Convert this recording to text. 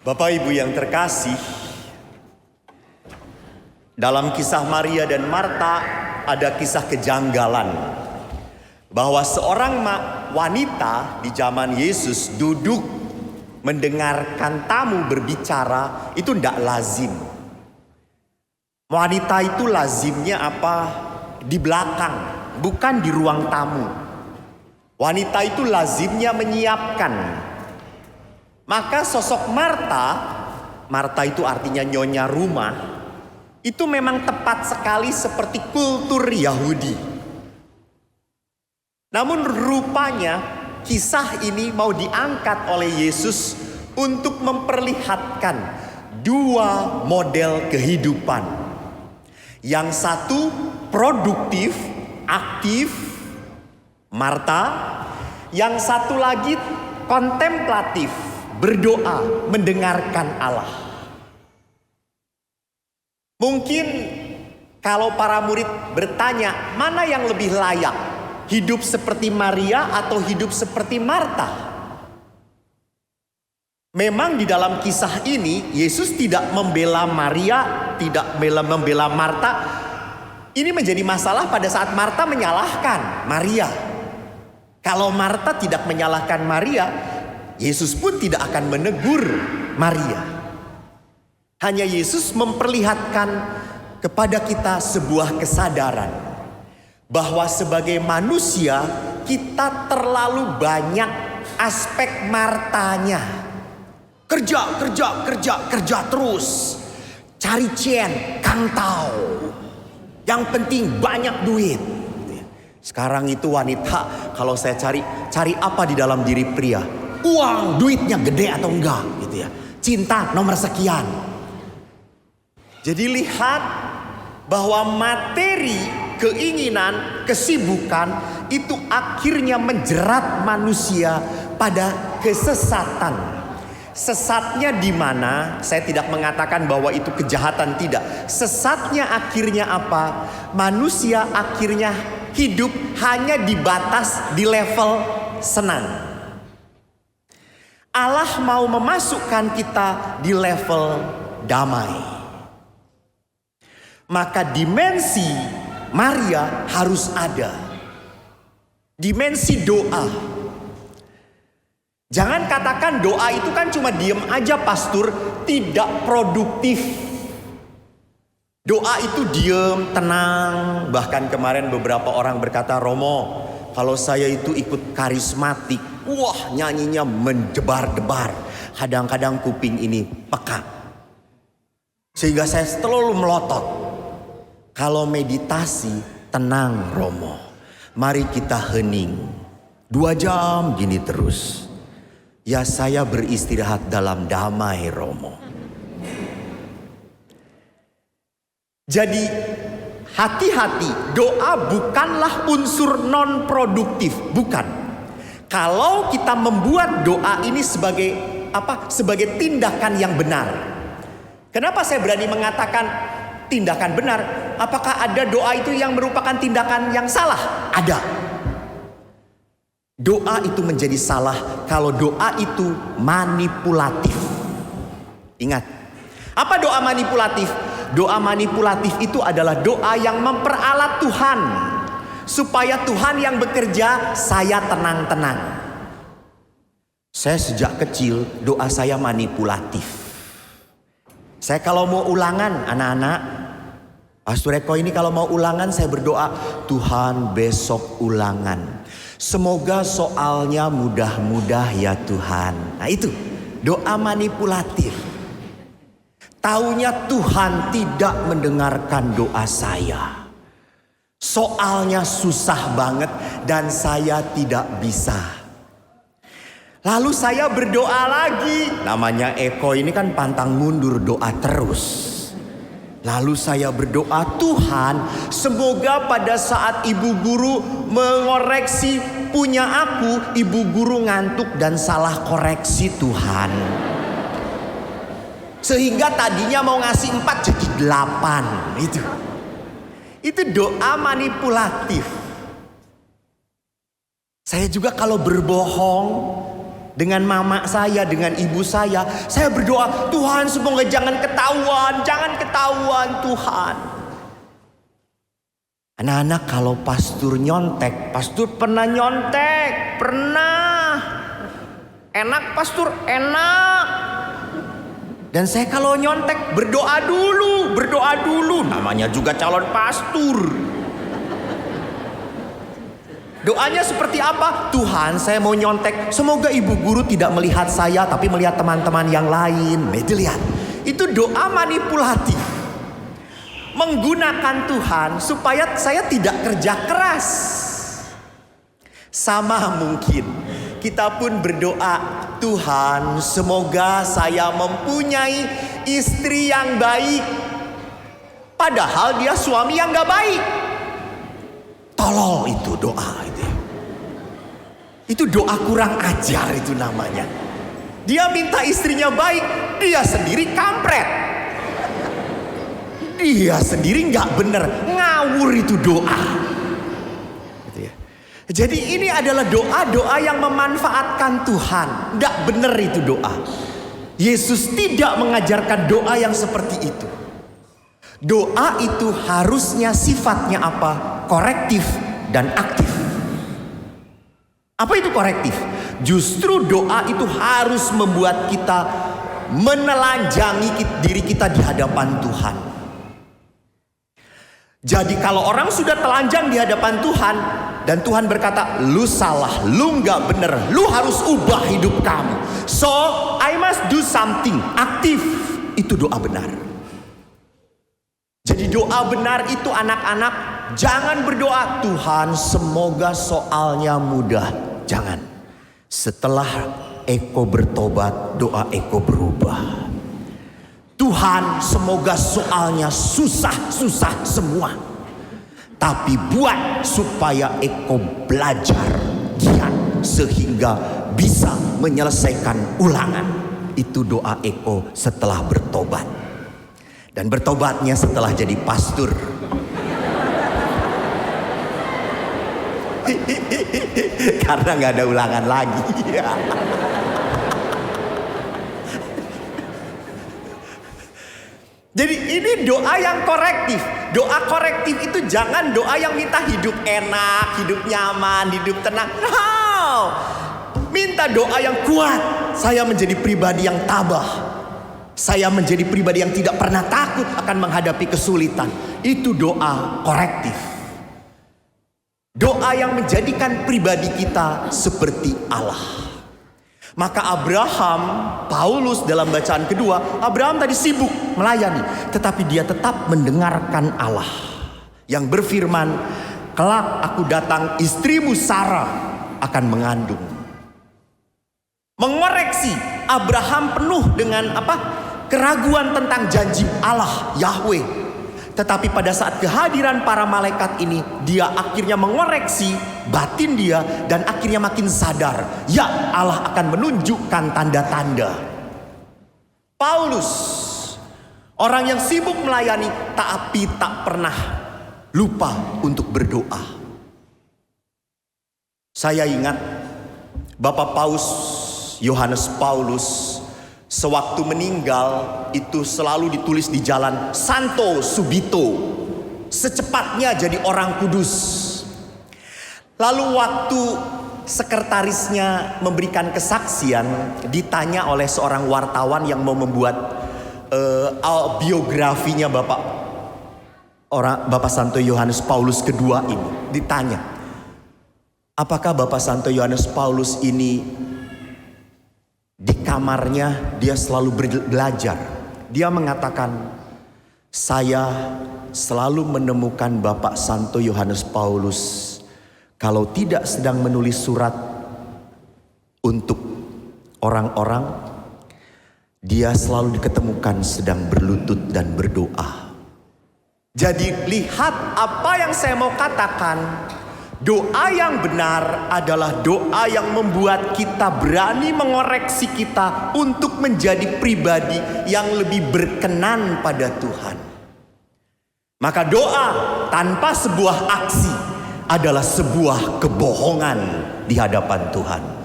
Bapak Ibu yang terkasih, dalam kisah Maria dan Marta ada kisah kejanggalan bahwa seorang wanita di zaman Yesus duduk mendengarkan tamu berbicara itu tidak lazim. Wanita itu lazimnya apa? Di belakang, bukan di ruang tamu. Wanita itu lazimnya menyiapkan. Maka sosok Marta itu artinya nyonya rumah, itu memang tepat sekali seperti kultur Yahudi. Namun rupanya kisah ini mau diangkat oleh Yesus untuk memperlihatkan dua model kehidupan. Yang satu produktif, aktif, Marta. Yang satu lagi kontemplatif, berdoa, mendengarkan Allah. Mungkin kalau para murid bertanya, mana yang lebih layak? Hidup seperti Maria atau hidup seperti Marta? Memang di dalam kisah ini Yesus tidak membela Maria, tidak membela Marta. Ini menjadi masalah pada saat Marta menyalahkan Maria. Kalau Marta tidak menyalahkan Maria, Yesus pun tidak akan menegur Maria. Hanya Yesus memperlihatkan kepada kita sebuah kesadaran bahwa sebagai manusia kita terlalu banyak aspek Martanya. Kerja terus. Cari cien, kantau. Yang penting banyak duit. Sekarang itu wanita, kalau saya cari apa di dalam diri pria? Uang, duitnya gede atau enggak gitu ya. Cinta nomor sekian. Jadi lihat bahwa materi, keinginan, kesibukan itu akhirnya menjerat manusia pada kesesatan. Sesatnya di mana? Saya tidak mengatakan bahwa itu kejahatan, tidak. Sesatnya akhirnya apa? Manusia akhirnya hidup hanya dibatas di level senang. Allah mau memasukkan kita di level damai. Maka dimensi Maria harus ada. Dimensi doa. Jangan katakan doa itu kan cuma diem aja pastor, tidak produktif. Doa itu diem, tenang. Bahkan kemarin beberapa orang berkata, Romo, kalau saya itu ikut karismatik, wah nyanyinya mendebar-debar. Kadang-kadang kuping ini peka. Sehingga saya selalu melotot. Kalau meditasi, tenang Romo. Mari kita hening. 2 jam gini terus. Ya saya beristirahat dalam damai Romo. Jadi hati-hati, doa bukanlah unsur non produktif, bukan. Kalau kita membuat doa ini sebagai apa? Sebagai tindakan yang benar. Kenapa saya berani mengatakan tindakan benar? Apakah ada doa itu yang merupakan tindakan yang salah? Ada. Doa itu menjadi salah kalau doa itu manipulatif. Ingat, apa doa manipulatif? Doa manipulatif itu adalah doa yang memperalat Tuhan. Supaya Tuhan yang bekerja, saya tenang-tenang. Saya sejak kecil doa saya manipulatif. Saya kalau mau ulangan anak-anak, Pastor Eko ini kalau mau ulangan saya berdoa, Tuhan besok ulangan. Semoga soalnya mudah-mudah ya Tuhan. Nah itu doa manipulatif. Taunya Tuhan tidak mendengarkan doa saya. Soalnya susah banget dan saya tidak bisa. Lalu saya berdoa lagi. Namanya Eko ini kan pantang mundur doa terus. Lalu saya berdoa, Tuhan semoga pada saat ibu guru mengoreksi punya aku, ibu guru ngantuk dan salah koreksi Tuhan. Sehingga tadinya mau ngasih 4 jadi 8. Itu doa manipulatif. Saya juga kalau berbohong, dengan mama saya, dengan ibu saya berdoa, Tuhan semoga jangan ketahuan Tuhan. Anak-anak, kalau pastor nyontek, pastor pernah nyontek, pernah. Enak pastor, enak. Dan saya kalau nyontek berdoa dulu, namanya juga calon pastor. Doanya seperti apa? Tuhan, saya mau nyontek, semoga ibu guru tidak melihat saya tapi melihat teman-teman yang lain. Itu lihat, itu doa manipulatif. Menggunakan Tuhan supaya saya tidak kerja keras. Sama mungkin kita pun berdoa, Tuhan semoga saya mempunyai istri yang baik, padahal dia suami yang gak baik. Tolol itu doa itu. Itu doa kurang ajar itu namanya. Dia minta istrinya baik, dia sendiri kampret. Dia sendiri gak bener, ngawur itu doa. Gitu ya. Jadi ini adalah doa-doa yang memanfaatkan Tuhan. Gak bener itu doa. Yesus tidak mengajarkan doa yang seperti itu. Doa itu harusnya sifatnya apa? Korektif dan aktif. Apa itu korektif? Justru doa itu harus membuat kita menelanjangi diri kita di hadapan Tuhan. Jadi kalau orang sudah telanjang di hadapan Tuhan dan Tuhan berkata, lu salah, lu gak bener, lu harus ubah hidup kamu. So I must do something. Aktif, itu doa benar. Jadi doa benar itu anak-anak, jangan berdoa Tuhan semoga soalnya mudah. Jangan. Setelah Eko bertobat, doa Eko berubah. Tuhan semoga soalnya susah-susah semua. Tapi buat supaya Eko belajar giat sehingga bisa menyelesaikan ulangan. Itu doa Eko setelah bertobat. Dan bertobatnya setelah jadi pastor. Karena gak ada ulangan lagi. Jadi ini doa yang korektif. Doa korektif itu jangan doa yang minta hidup enak, hidup nyaman, hidup tenang. No. Minta doa yang kuat. Saya menjadi pribadi yang tabah. Saya menjadi pribadi yang tidak pernah takut akan menghadapi kesulitan. Itu doa korektif. Doa yang menjadikan pribadi kita seperti Allah. Maka Abraham, Paulus dalam bacaan kedua, Abraham tadi sibuk melayani, tetapi dia tetap mendengarkan Allah yang berfirman, kelak aku datang, istrimu Sarah akan mengandung. Mengoreksi Abraham penuh dengan keraguan tentang janji Allah Yahweh. Tetapi pada saat kehadiran para malaikat ini, dia akhirnya mengoreksi batin dia dan akhirnya makin sadar, ya Allah akan menunjukkan tanda-tanda. Paulus, orang yang sibuk melayani tapi tak pernah lupa untuk berdoa. Saya ingat Bapak Paus Yohanes Paulus sewaktu meninggal itu selalu ditulis di jalan Santo Subito, secepatnya jadi orang kudus. Lalu waktu sekretarisnya memberikan kesaksian, ditanya oleh seorang wartawan yang mau membuat biografinya Bapak Santo Yohanes Paulus kedua ini, ditanya, apakah Bapak Santo Yohanes Paulus ini di kamarnya dia selalu belajar? Dia mengatakan, saya selalu menemukan Bapak Santo Yohanes Paulus kalau tidak sedang menulis surat untuk orang-orang, dia selalu diketemukan sedang berlutut dan berdoa. Jadi lihat apa yang saya mau katakan. Doa yang benar adalah doa yang membuat kita berani mengoreksi kita untuk menjadi pribadi yang lebih berkenan pada Tuhan. Maka doa tanpa sebuah aksi adalah sebuah kebohongan di hadapan Tuhan.